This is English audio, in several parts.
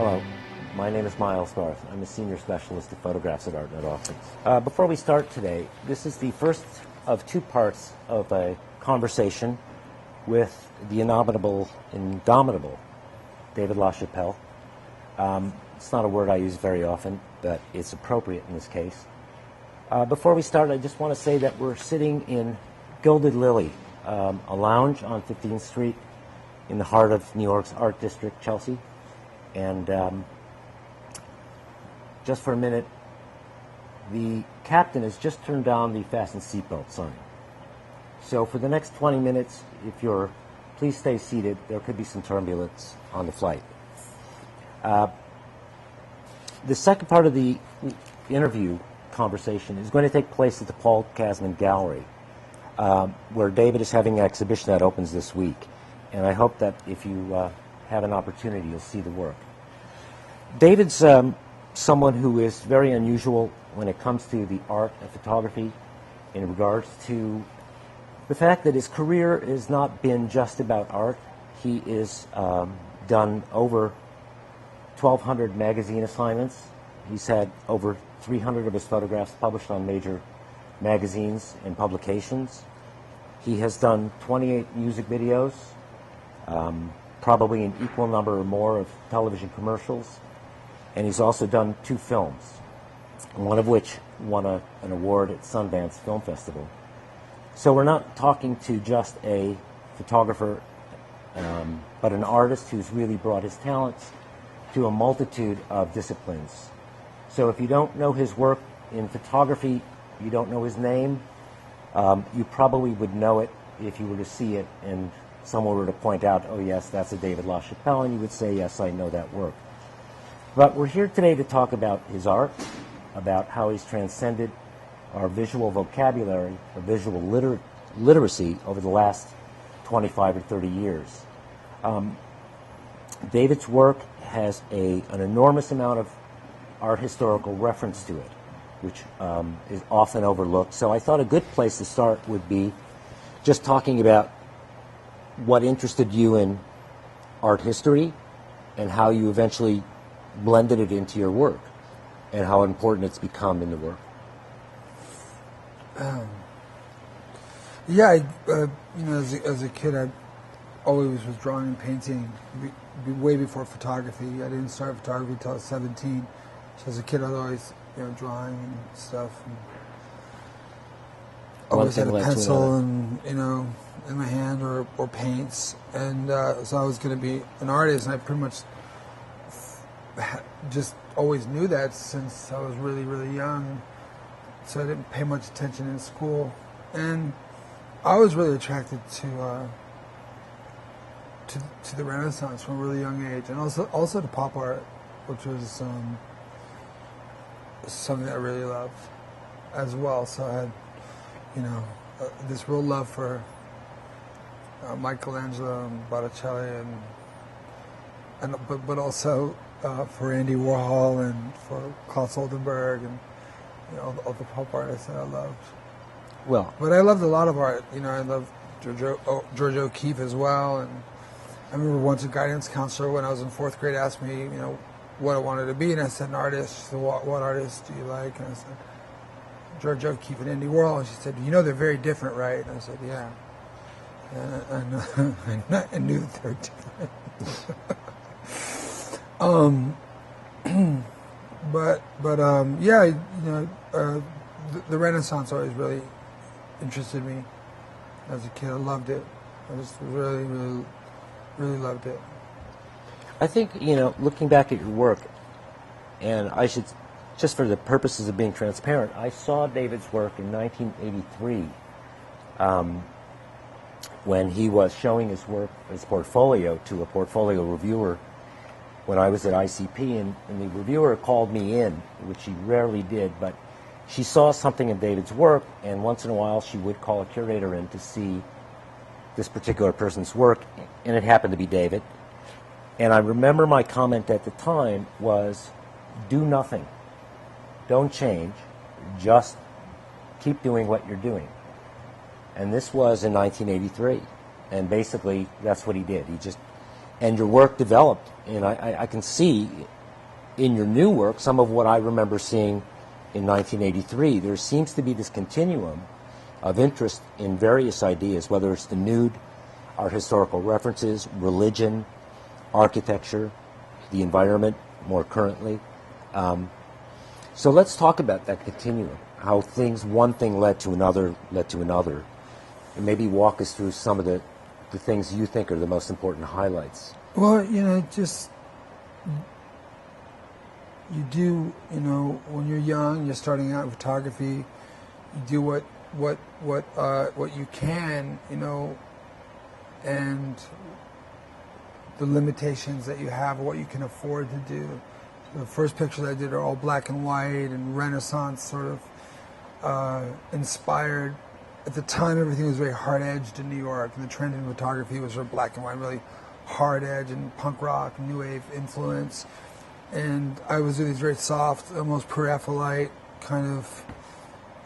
Hello, my name is Miles Garth. I'm a senior specialist of photographs at ArtNet Office. Before we start today, this is the first of two parts of a conversation with the indomitable David LaChapelle. It's not a word I use very often, but it's appropriate in this case. Before we start, I just want to say that we're sitting in Gilded Lily, a lounge on 15th Street in the heart of New York's Art District, Chelsea. And just for a minute, the captain has just turned down the fasten seatbelt sign. So for the next 20 minutes, please stay seated. There could be some turbulence on the flight. The second part of the interview conversation is going to take place at the Paul Kasman Gallery, where David is having an exhibition that opens this week. And I hope that if you have an opportunity, you'll see the work. David's someone who is very unusual when it comes to the art of photography in regards to the fact that his career has not been just about art. He is done over 1,200 magazine assignments. He's had over 300 of his photographs published on major magazines and publications. He has done 28 music videos, probably an equal number or more of television commercials, and he's also done 2 films, one of which won an award at Sundance Film Festival. So we're not talking to just a photographer, but an artist who's really brought his talents to a multitude of disciplines. So if you don't know his work in photography, you don't know his name, you probably would know it if you were to see it and someone were to point out, oh yes, that's a David LaChapelle, and you would say, yes, I know that work. But we're here today to talk about his art, about how he's transcended our visual vocabulary, or visual literacy over the last 25 or 30 years. David's work has an enormous amount of art historical reference to it, which is often overlooked. So I thought a good place to start would be just talking about what interested you in art history and how you eventually blended it into your work and how important it's become in the work. As a kid, I always was drawing and painting way before photography. I didn't start photography until I was 17. So as a kid, I was always, drawing and stuff. And always had a pencil and, in my hand or paints. And so I was going to be an artist, and I pretty much just always knew that since I was really, really young. So I didn't pay much attention in school. And I was really attracted to the Renaissance from a really young age, and also to pop art, which was something that I really loved as well. So I had, this real love for Michelangelo and Botticelli, but also for Andy Warhol and for Klaus Oldenburg and all the pop artists that I loved. Well, but I loved a lot of art. I loved George O'Keeffe as well. And I remember once a guidance counselor when I was in 4th grade asked me, what I wanted to be, and I said an artist. She said, what artist do you like? And I said, George O'Keeffe and Andy Warhol. And she said, they're very different, right? And I said, yeah. And I knew that they were different. The Renaissance always really interested me as a kid. I loved it. I just really, really, really loved it. I think, looking back at your work, and I should, just for the purposes of being transparent, I saw David's work in 1983 when he was showing his work, his portfolio, to a portfolio reviewer when I was at ICP, and the reviewer called me in, which she rarely did, but she saw something in David's work, and once in a while she would call a curator in to see this particular person's work, and it happened to be David. And I remember my comment at the time was, do nothing. Don't change. Just keep doing what you're doing. And this was in 1983. And basically, that's what he did. And your work developed. And I can see in your new work, some of what I remember seeing in 1983, there seems to be this continuum of interest in various ideas, whether it's the nude, art historical references, religion, architecture, the environment more currently. So let's talk about that continuum, how one thing led to another, and maybe walk us through some of the things you think are the most important highlights. Well, just you do, when you're young, you're starting out in photography, you do what you can, and the limitations that you have, what you can afford to do. The first pictures I did are all black and white and Renaissance sort of inspired. At the time, everything was very hard-edged in New York, and the trend in photography was sort of black and white, really hard-edge and punk rock, new wave influence. And I was doing these very soft, almost pre-Raphaelite kind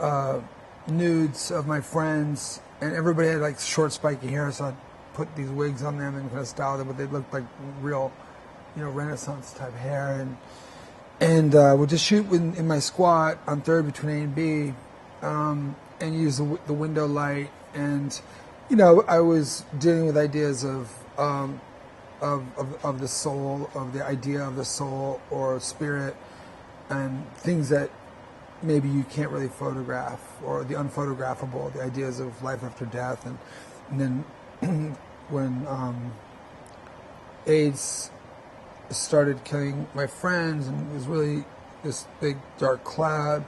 of nudes of my friends, and everybody had like short spiky hair, so I'd put these wigs on them and kind of style them, but they looked like real, Renaissance type hair, and would just shoot in my squat on 3rd between A and B, and use the window light, and I was dealing with ideas of the soul, of the idea of the soul or spirit, and things that maybe you can't really photograph, or the unphotographable, the ideas of life after death, and then when AIDS started killing my friends, and it was really this big dark cloud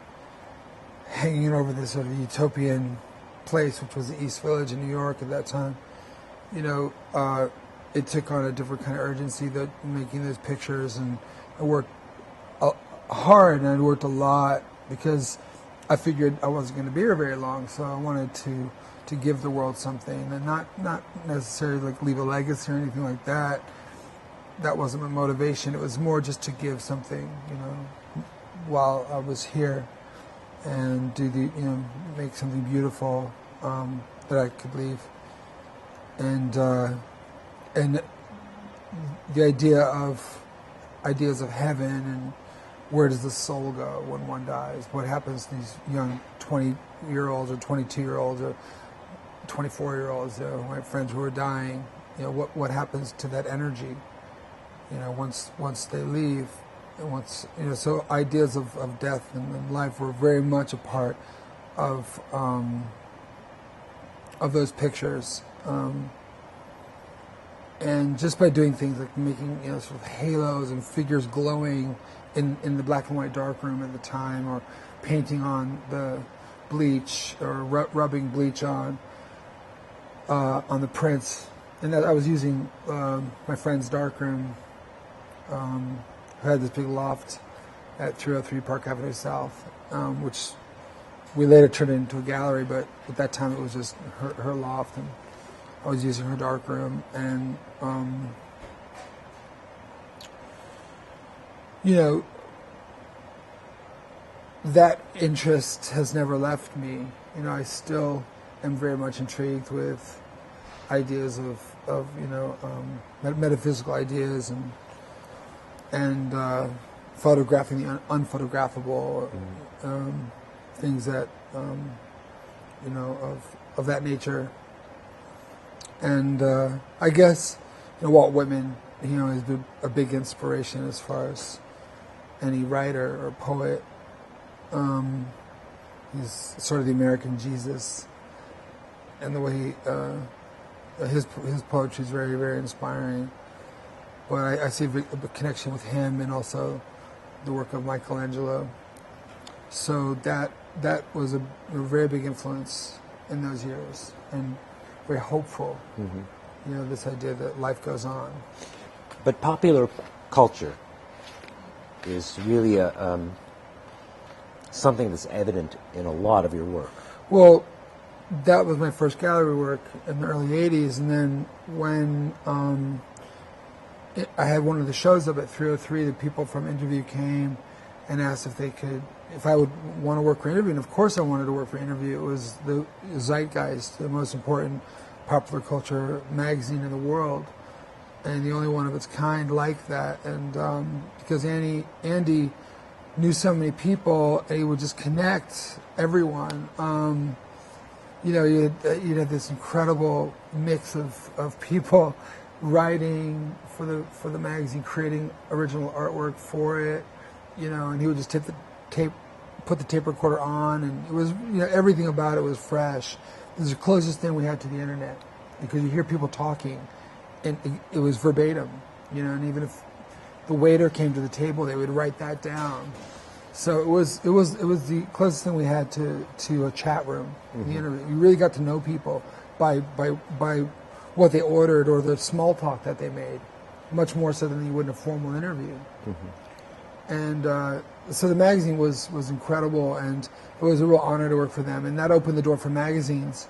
hanging over this sort of utopian place, which was the East Village in New York at that time, it took on a different kind of urgency, that making those pictures, and I worked hard, and I worked a lot, because I figured I wasn't going to be here very long, so I wanted to give the world something, and not necessarily like leave a legacy or anything like that. That wasn't my motivation. It was more just to give something, while I was here, and make something beautiful that I could leave, and the ideas of heaven, and where does the soul go when one dies? What happens to these young 20-year-olds or 22-year-olds or 24-year-olds, my friends who are dying? What happens to that energy? Once they leave, and so ideas of death and life were very much a part of those pictures. And just by doing things like making sort of halos and figures glowing in the black and white darkroom at the time, or painting on the bleach, or rubbing bleach on the prints, and that I was using my friend's darkroom, who had this big loft at 303 Park Avenue South, which we later turned into a gallery, but at that time it was just her loft, and I was using her darkroom, and that interest has never left me. I still am very much intrigued with ideas of metaphysical ideas, and photographing the unphotographable, things that of that nature. And I guess Walt Whitman, has been a big inspiration as far as any writer or poet. He's sort of the American Jesus, and the way his poetry is very, very inspiring. But I see a big connection with him, and also the work of Michelangelo. So that was a very big influence in those years, and very hopeful. Mm-hmm. This idea that life goes on. But popular culture is really something that's evident in a lot of your work. Well, that was my first gallery work in the early 80s, and then when I had one of the shows up at 303, the people from Interview came and asked if I would want to work for Interview, and of course I wanted to work for Interview. It was the Zeitgeist, the most important popular culture magazine in the world, and the only one of its kind like that. And because Andy knew so many people, and he would just connect everyone. You'd have this incredible mix of people writing for the magazine, creating original artwork for it, and he would just put the tape recorder on, and it was, everything about it was fresh. It was the closest thing we had to the internet, because you hear people talking, and it was verbatim, and even if the waiter came to the table, they would write that down. So it was the closest thing we had to a chat room, the internet. You really got to know people by what they ordered or the small talk that they made, much more so than you would in a formal interview. And so the magazine was incredible, and it was a real honor to work for them, and that opened the door for magazines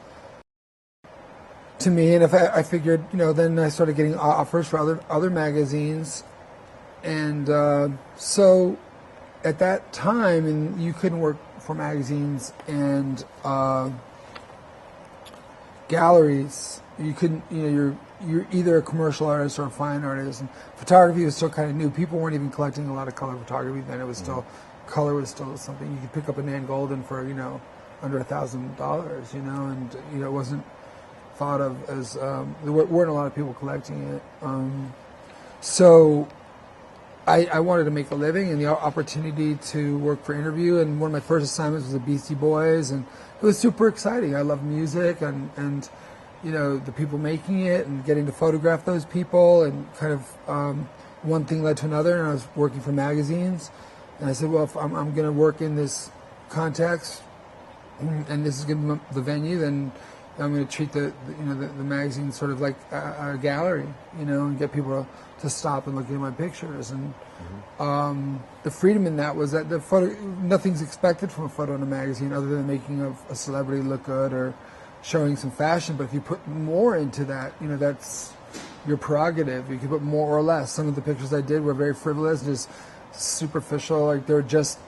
to me. And if I figured, then I started getting offers for other magazines, and so at that time, and you couldn't work for magazines and galleries. You couldn't, you're either a commercial artist or a fine artist. And photography was still kind of new. People weren't even collecting a lot of color photography then. It was still, color was still something you could pick up a Nan Golden for, under $1,000, and it wasn't thought of as there weren't a lot of people collecting it. So I wanted to make a living, and the opportunity to work for Interview, and one of my first assignments was the Beastie Boys, and it was super exciting. I love music and the people making it, and getting to photograph those people, and kind of one thing led to another, and I was working for magazines, and I said, well, if I'm going to work in this context, and this is going to be the venue, then I'm going to treat the magazine sort of like a gallery, and get people to stop and look at my pictures. And the freedom in that was that the photo, nothing's expected from a photo in a magazine other than making a celebrity look good or showing some fashion. But if you put more into that, that's your prerogative. You can put more or less. Some of the pictures I did were very frivolous, just superficial, like they were just,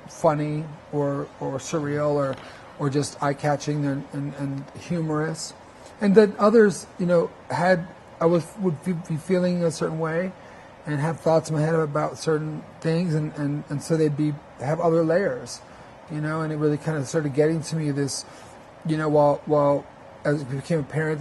funny or surreal or just eye-catching and humorous. And then others, would be feeling a certain way and have thoughts in my head about certain things, and so they'd have other layers, and it really kind of started getting to me this, while as it became apparent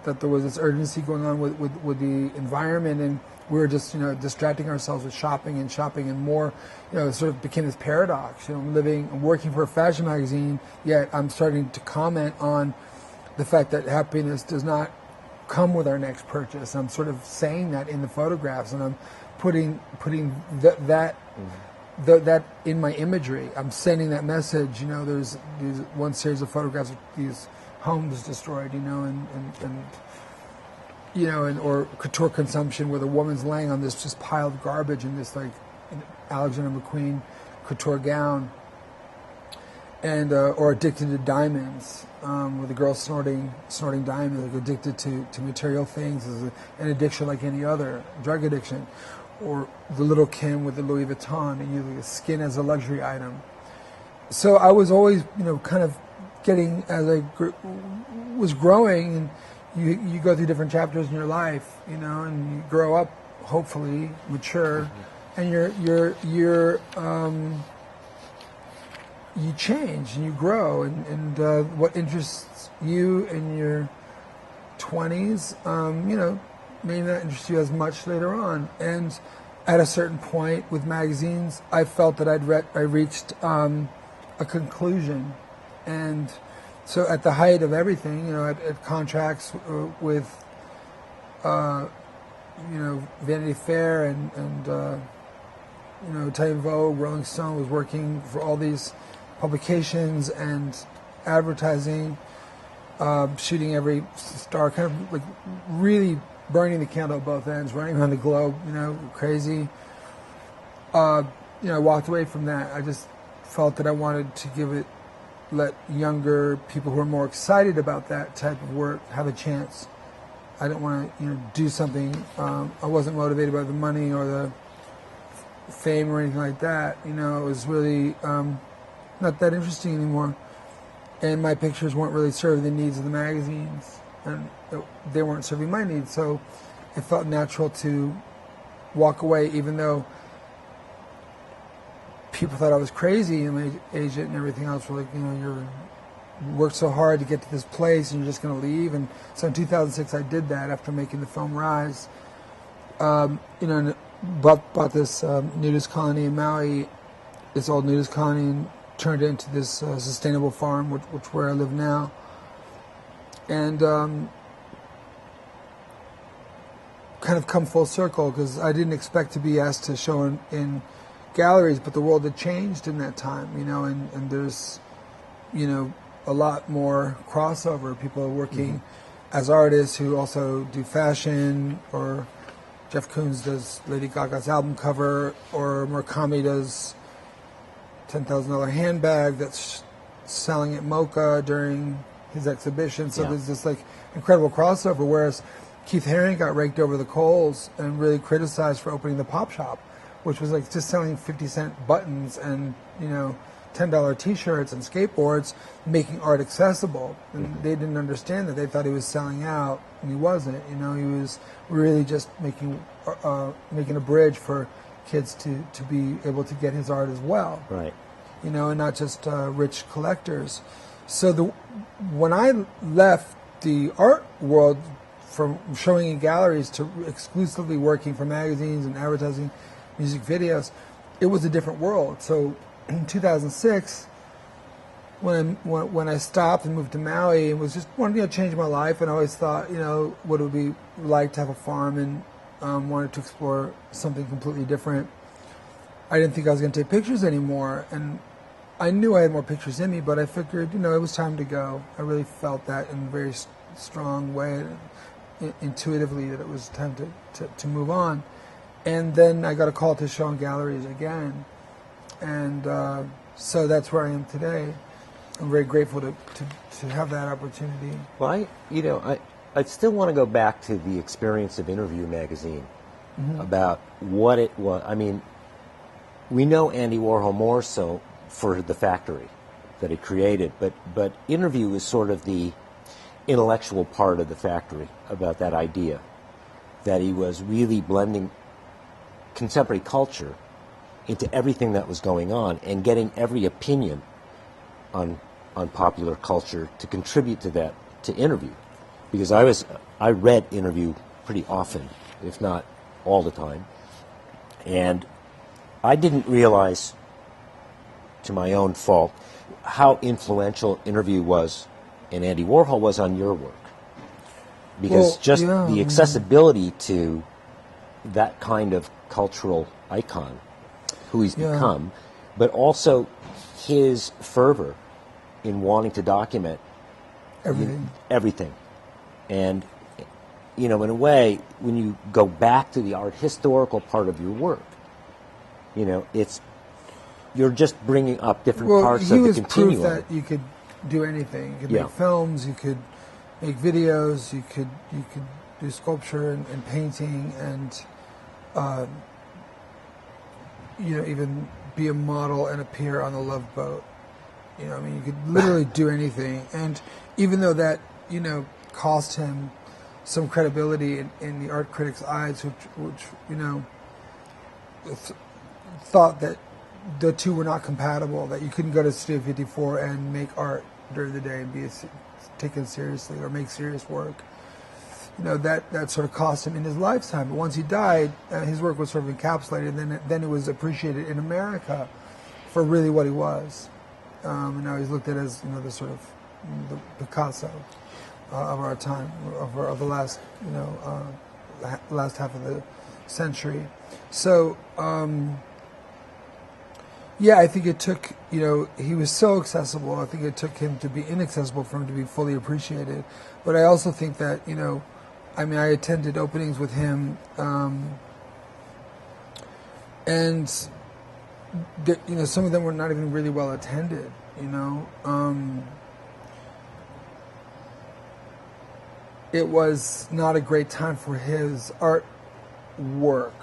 that there was this urgency going on with the environment, and we were just distracting ourselves with shopping and more, it sort of became this paradox. I'm working for a fashion magazine, yet I'm starting to comment on the fact that happiness does not come with our next purchase. I'm sort of saying that in the photographs, and I'm putting that in my imagery. I'm sending that message. There's one series of photographs of these homes destroyed, or couture consumption where the woman's laying on this just piled garbage in this Alexander McQueen couture gown, and or addicted to diamonds, with the girl snorting diamonds, addicted to material things, as an addiction like any other drug addiction, or the little Kim with the Louis Vuitton, and the skin as a luxury item. So I was always, kind of getting, as I was growing, and you go through different chapters in your life, and you grow up, hopefully mature, and you change and you grow, and what interests you in your 20s, may not interest you as much later on. And at a certain point with magazines, I felt that I reached a conclusion. And so at the height of everything, at contracts with Vanity Fair and Italian Vogue, Rolling Stone, was working for all these publications and advertising, shooting every star, kind of really burning the candle at both ends, running around the globe, crazy. I walked away from that. I just felt that I wanted to let younger people who are more excited about that type of work have a chance. I didn't want to, do something. I wasn't motivated by the money or the fame or anything like that. It was really not that interesting anymore. And my pictures weren't really serving the needs of the magazines. and they weren't serving my needs. So it felt natural to walk away, even though people thought I was crazy, and my agent and everything else were like, you worked so hard to get to this place and you're just going to leave. And so in 2006 I did that after making the film Rise. And bought this nudist colony in Maui, this old nudist colony, and turned it into this sustainable farm, which where I live now. And kind of come full circle, because I didn't expect to be asked to show in galleries, but the world had changed in that time, and there's, a lot more crossover. People are working as artists who also do fashion, or Jeff Koons does Lady Gaga's album cover, or Murakami does $10,000 handbag that's selling at MoCA during his exhibition. So there's this incredible crossover, whereas Keith Haring got raked over the coals and really criticized for opening the pop shop, which was just selling 50-cent buttons and $10 t-shirts and skateboards, making art accessible. And they didn't understand that. They thought he was selling out, and he wasn't. He was really just making a bridge for kids to be able to get his art as well. Right. And not just rich collectors. So when I left the art world, from showing in galleries to exclusively working for magazines and advertising music videos, it was a different world. So in 2006, when I stopped and moved to Maui, and was just wanted to change my life, and I always thought, what it would be like to have a farm, and wanted to explore something completely different. I didn't think I was going to take pictures anymore, and I knew I had more pictures in me, but I figured, it was time to go. I really felt that in a very strong way, intuitively, that it was time to move on. And then I got a call to show in galleries again. And so that's where I am today. I'm very grateful to have that opportunity. Well, I still want to go back to the experience of Interview magazine, about what it was. I mean, we know Andy Warhol more so for the factory that he created, but Interview is sort of the intellectual part of the factory, about that idea that he was really blending contemporary culture into everything that was going on, and getting every opinion on popular culture to contribute to that, to Interview. Because I read Interview pretty often, if not all the time, and I didn't realize, to my own fault, how influential Interview was and Andy Warhol was on your work. Because the accessibility to that kind of cultural icon, who he's become, but also his fervor in wanting to document everything. And, in a way, when you go back to the art historical part of your work, you're just bringing up different parts of the continuum. He was proof that you could do anything. You could make films, you could make videos, you could do sculpture and painting, and even be a model and appear on the Love Boat. You could literally do anything. And even though that, cost him some credibility in the art critics' eyes, which thought that the two were not compatible, that you couldn't go to Studio 54 and make art during the day and be taken seriously or make serious work. That sort of cost him in his lifetime. But once he died, his work was sort of encapsulated, and then it was appreciated in America for really what he was. And now he's looked at as the sort of the Picasso of our time, of the last last half of the century. So I think it took, he was so accessible. I think it took him to be inaccessible for him to be fully appreciated. But I also think that, I attended openings with him, and some of them were not even really well attended. It was not a great time for his art work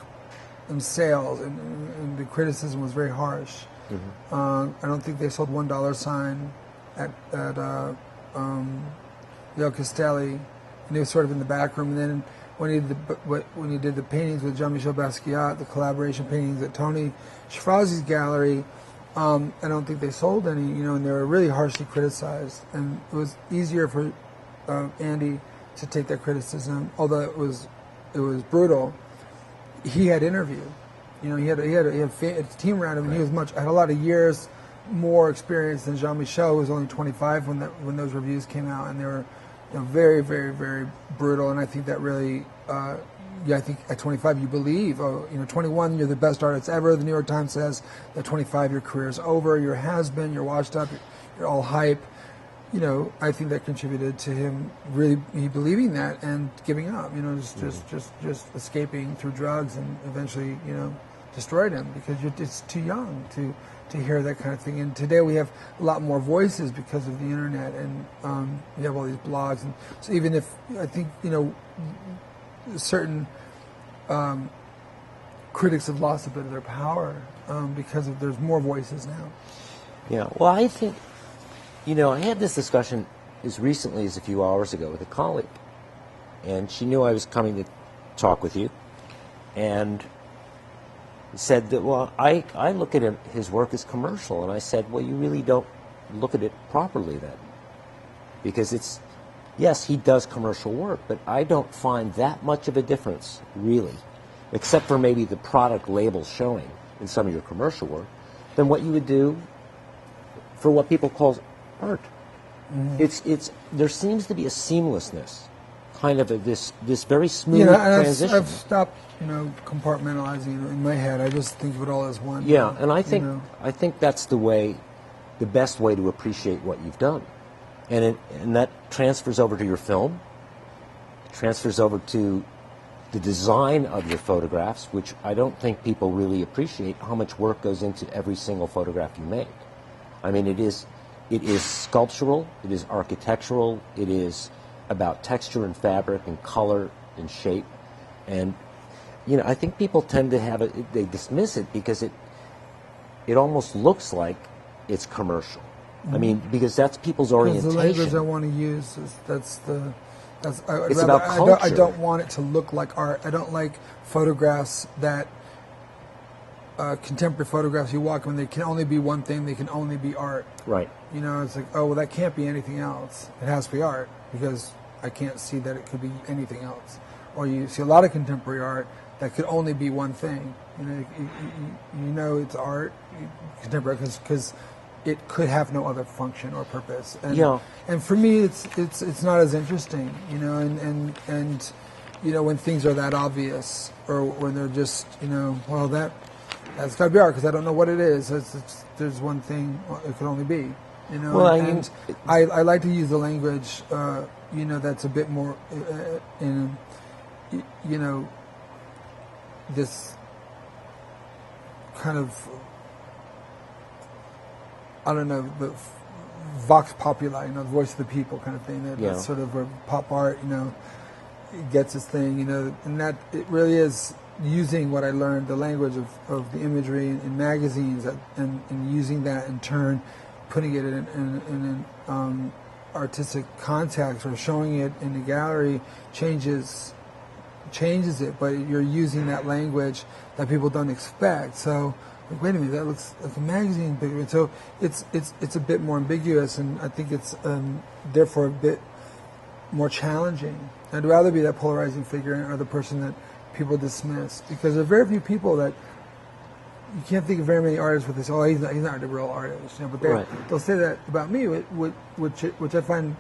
and sales, and the criticism was very harsh. I don't think they sold $1 sign at Leo Castelli and he was sort of in the back room. And then when he did the paintings with Jean-Michel Basquiat, the collaboration paintings at Tony Schifrazi's gallery, I don't think they sold any, and they were really harshly criticized. And it was easier for Andy to take that criticism, although it was brutal. He had interview, he had a team around him, and he had a lot of years more experience than Jean-Michel, who was only 25 when those reviews came out, and they were very, very, very brutal. And I think that really, I think at 25 you believe, 21 you're the best artist ever. The New York Times says at 25 your career is over, you're has-been, you're washed up, you're all hype. I think that contributed to him really believing that and giving up. Just escaping through drugs, and eventually, destroyed him because it's too young to hear that kind of thing. And today we have a lot more voices because of the internet, and we have all these blogs. And so even if I think certain critics have lost a bit of their power because there's more voices now. Yeah. Well, I think. I had this discussion as recently as a few hours ago with a colleague, and she knew I was coming to talk with you, and said that, well, I look at his work as commercial, and I said, well, you really don't look at it properly then, because yes, he does commercial work, but I don't find that much of a difference, really, except for maybe the product label showing in some of your commercial work, than what you would do for what people call art. Mm-hmm. There seems to be a seamlessness, kind of this very smooth transition. I've stopped, compartmentalizing it in my head. I just think of it all as one. Yeah, and I think that's the best way to appreciate what you've done, and that transfers over to your film, transfers over to the design of your photographs, which I don't think people really appreciate how much work goes into every single photograph you make. I mean, it is sculptural, it is architectural, it is about texture and fabric and color and shape. And, I think people tend to they dismiss it because it almost looks like it's commercial. Mm-hmm. I mean, because that's people's orientation. The language I want to use it's about culture. I don't want it to look like art. I don't like photographs that contemporary photographs you walk when they can only be one thing, they can only be art. Right. It's like, oh, well, that can't be anything else. It has to be art because I can't see that it could be anything else. Or you see a lot of contemporary art that could only be one thing. It's art, contemporary, because it could have no other function or purpose. And for me, it's not as interesting, and when things are that obvious or when they're just, well, that's got to be art because I don't know what it is. There's one thing it could only be, Well, I like to use the language, that's a bit more, this kind of, I don't know, the vox populi, the voice of the people kind of thing. That's sort of where pop art, gets its thing, and that it really is using what I learned, the language of the imagery in magazines, and using that in turn, putting it in an artistic context or showing it in a gallery changes it, but you're using that language that people don't expect. So, wait a minute, that looks like a magazine picture. So it's a bit more ambiguous, and I think it's therefore a bit more challenging. I'd rather be that polarizing figure or the person that people dismiss, because there are very few people that you can't think of very many artists with this. Oh, he's not a real artist, but they'll say that about me, which I find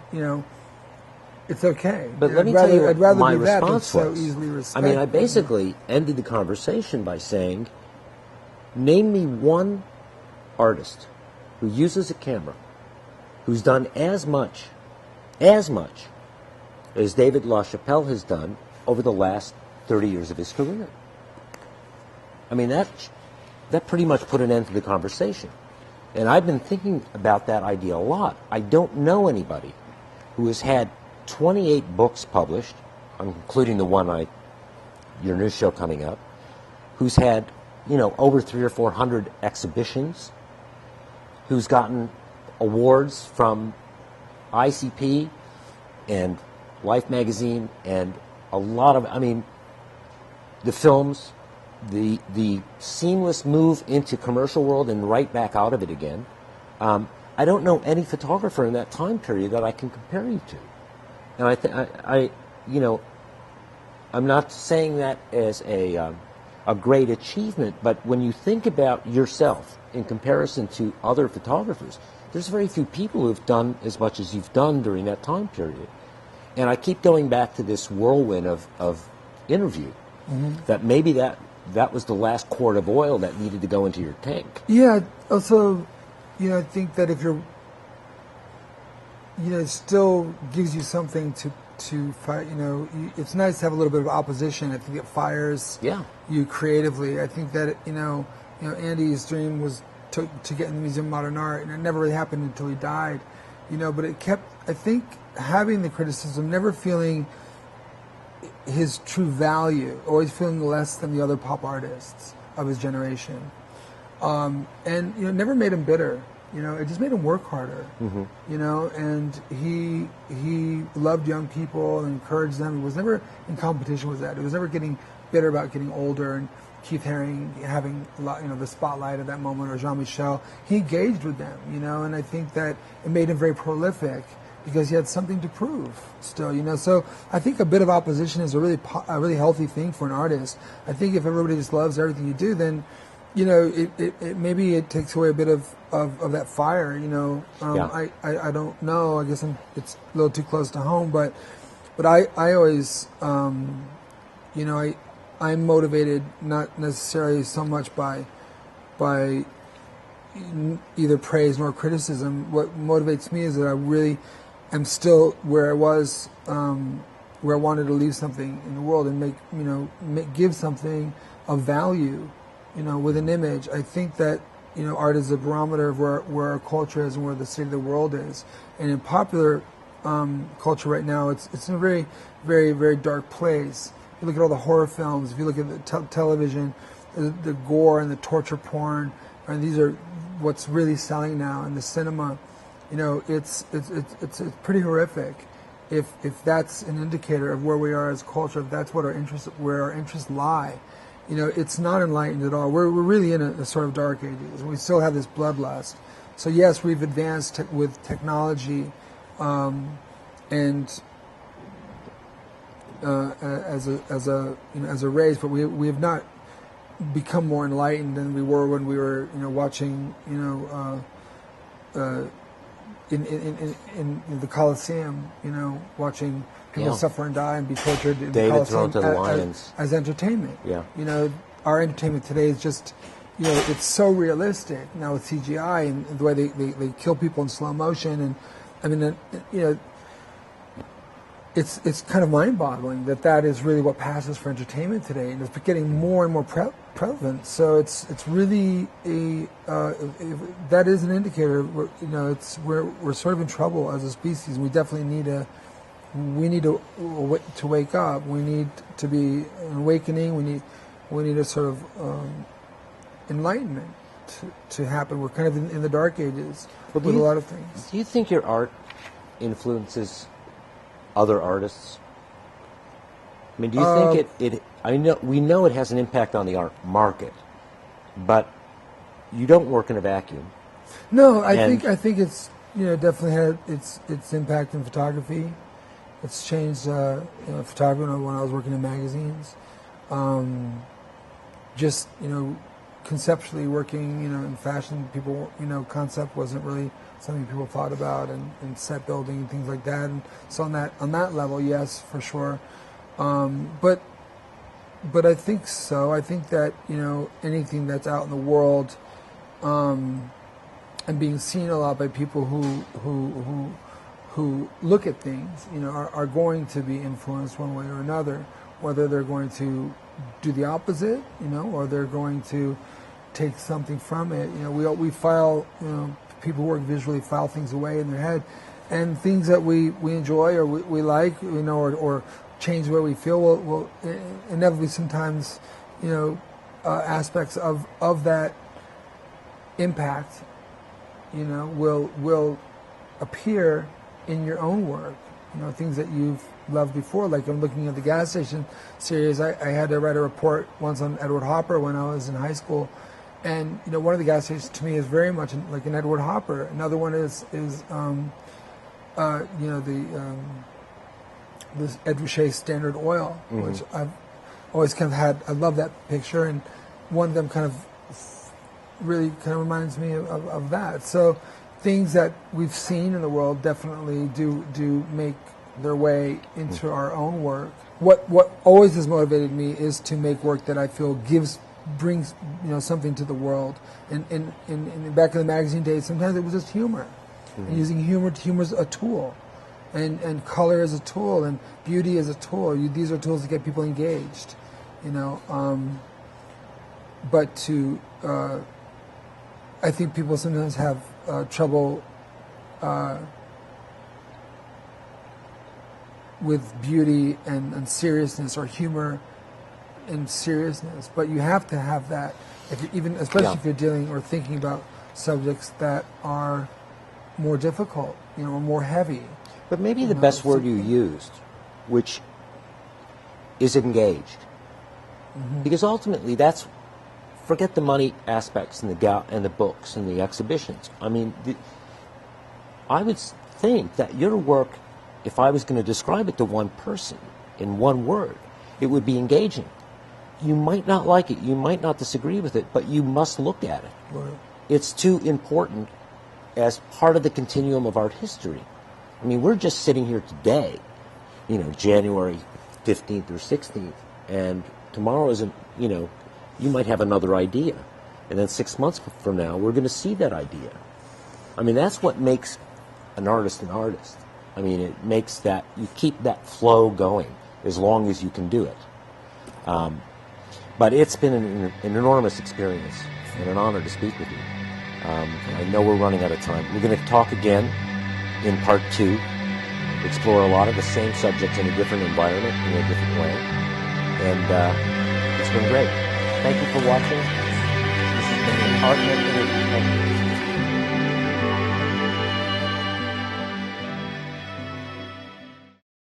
it's okay. But let me tell you, I'd rather my be that response so was. Easily respected. I mean, I basically ended the conversation by saying, name me one artist who uses a camera who's done as much as David LaChapelle has done over the last 30 years of his career. I mean, that pretty much put an end to the conversation. And I've been thinking about that idea a lot. I don't know anybody who has had 28 books published, including the one your new show coming up, who's had, over 300 or 400 exhibitions, who's gotten awards from ICP and Life magazine, and a lot of, I mean, the films, the seamless move into commercial world and right back out of it again. I don't know any photographer in that time period that I can compare you to. And I you know, I'm not saying that as a great achievement, but when you think about yourself in comparison to other photographers, there's very few people who've done as much as you've done during that time period. And I keep going back to this whirlwind of interview, that maybe that was the last quart of oil that needed to go into your tank. Yeah. Also, you know, I think that if you're, you know, it still gives you something to fight. You know, it's nice to have a little bit of opposition. I think it fires you creatively. I think that you know, Andy's dream was to get in the Museum of Modern Art, and it never really happened until he died. You know, but it kept, I think, having the criticism, never feeling his true value, always feeling less than the other pop artists of his generation, and you know, never made him bitter. You know, it just made him work harder. You know, and he loved young people and encouraged them. He was never in competition with that. He was never getting bitter about getting older and Keith Haring having, you know, the spotlight at that moment, or Jean-Michel. He engaged with them, you know, and I think that it made him very prolific because he had something to prove still, you know. So I think a bit of opposition is a really healthy thing for an artist. I think if everybody just loves everything you do, then, you know, it maybe it takes away a bit of that fire, you know. I don't know. I guess it's a little too close to home, but I always, you know, I'm motivated not necessarily so much by either praise nor criticism. What motivates me is that I really am still where I was, where I wanted to leave something in the world and give something of value, you know, with an image. I think that, you know, art is a barometer of where our culture is and where the state of the world is. And in popular culture right now, it's in a very, very, very dark place. If you look at all the horror films, if you look at the television, the gore and the torture porn, and these are what's really selling now in the cinema. You know, it's pretty horrific. If that's an indicator of where we are as a culture, if that's what where our interests lie, you know, it's not enlightened at all. We're really in a sort of dark ages. We still have this bloodlust. So yes, we've advanced with technology, and as a race, but we have not become more enlightened than we were when we were, you know, watching, you know, in the Colosseum, you know, watching people suffer and die and be tortured in David the thrown to the lions as entertainment. Yeah. You know, our entertainment today is just, you know, it's so realistic now with CGI and the way they kill people in slow motion, and I mean, you know, it's kind of mind-boggling that is really what passes for entertainment today, and it's getting more and more prevalent. So it's really that is an indicator. You know, we're sort of in trouble as a species. We definitely need to wake up. We need to be an awakening. We need a sort of enlightenment to happen. We're kind of in the dark ages with a lot of things. Do you think your art influences other artists? I mean, do you think we know it has an impact on the art market, but you don't work in a vacuum. No, I think it's, you know, definitely had its impact in photography. It's changed photography when I was working in magazines. Just, you know, conceptually working, you know, in fashion, people, you know, concept wasn't really something people thought about, and set building and things like that. And so on that level, yes, for sure. But I think so. I think that, you know, anything that's out in the world, and being seen a lot by people who look at things, you know, are going to be influenced one way or another, whether they're going to do the opposite, you know, or they're going to take something from it. You know, we file, you know, people who work visually file things away in their head, and things that we enjoy or we like, you know, or change where we feel will inevitably sometimes, you know, aspects of that impact, you know, will appear in your own work. things that you've loved before. Like I'm looking at the gas station series. I had to write a report once on Edward Hopper when I was in high school, and one of the gas stations to me is very much like an Edward Hopper. Another one is this Ed Ruscha Standard Oil, which I've always kind of had. I love that picture, and one of them kind of really kind of reminds me of that. So things that we've seen in the world definitely do make their way into our own work. What always has motivated me is to make work that I feel brings something to the world. And back in the magazine days, sometimes it was just humor, and using humor as a tool, and color as a tool, and beauty as a tool. These are tools to get people engaged, But I think people sometimes have trouble with beauty and seriousness, or humor and seriousness. But you have to have that, especially if you're dealing or thinking about subjects that are more difficult, or more heavy. But maybe the best word you used, which is engaged, because ultimately forget the money aspects and the books and the exhibitions. I mean, I would think that your work, if I was going to describe it to one person in one word, it would be engaging. You might not like it, you might not disagree with it, but you must look at it. Right. It's too important as part of the continuum of art history. I mean, we're just sitting here today, January 15th or 16th, and tomorrow isn't, you might have another idea. And then 6 months from now, we're going to see that idea. I mean, that's what makes an artist an artist. I mean, it makes that, you keep that flow going as long as you can do it. But it's been an enormous experience and an honor to speak with you. I know we're running out of time. We're going to talk again in part 2, explore a lot of the same subjects in a different environment, in a different way. And it's been great. Thank you for watching. This has been an artnet interview.